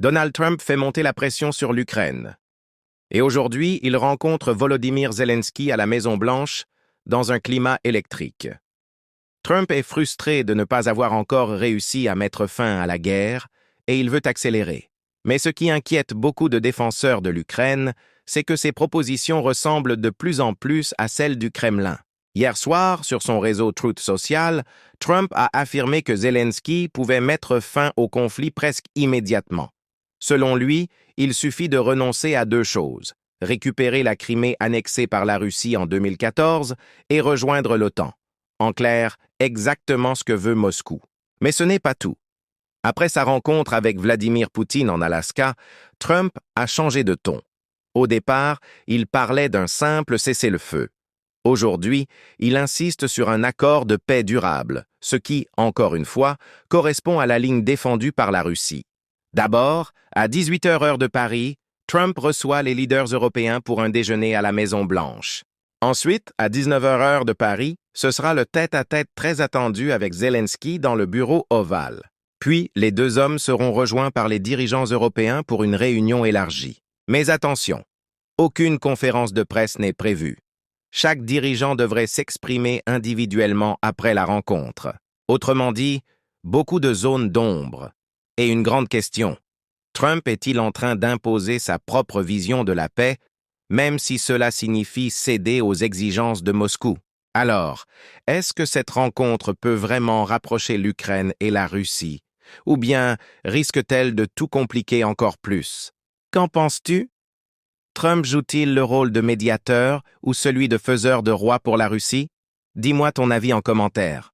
Donald Trump fait monter la pression sur l'Ukraine. Et aujourd'hui, il rencontre Volodymyr Zelensky à la Maison-Blanche dans un climat électrique. Trump est frustré de ne pas avoir encore réussi à mettre fin à la guerre et il veut accélérer. Mais ce qui inquiète beaucoup de défenseurs de l'Ukraine, c'est que ses propositions ressemblent de plus en plus à celles du Kremlin. Hier soir, sur son réseau Truth Social, Trump a affirmé que Zelensky pouvait mettre fin au conflit presque immédiatement. Selon lui, il suffit de renoncer à deux choses, récupérer la Crimée annexée par la Russie en 2014 et rejoindre l'OTAN. En clair, exactement ce que veut Moscou. Mais ce n'est pas tout. Après sa rencontre avec Vladimir Poutine en Alaska, Trump a changé de ton. Au départ, il parlait d'un simple cessez-le-feu. Aujourd'hui, il insiste sur un accord de paix durable, ce qui, encore une fois, correspond à la ligne défendue par la Russie. D'abord, à 18h heure de Paris, Trump reçoit les leaders européens pour un déjeuner à la Maison-Blanche. Ensuite, à 19h heure de Paris, ce sera le tête-à-tête très attendu avec Zelensky dans le bureau ovale. Puis, les deux hommes seront rejoints par les dirigeants européens pour une réunion élargie. Mais attention, aucune conférence de presse n'est prévue. Chaque dirigeant devrait s'exprimer individuellement après la rencontre. Autrement dit, beaucoup de zones d'ombre. Et une grande question, Trump est-il en train d'imposer sa propre vision de la paix, même si cela signifie céder aux exigences de Moscou? Alors, est-ce que cette rencontre peut vraiment rapprocher l'Ukraine et la Russie? Ou bien risque-t-elle de tout compliquer encore plus? Qu'en penses-tu? Trump joue-t-il le rôle de médiateur ou celui de faiseur de roi pour la Russie? Dis-moi ton avis en commentaire.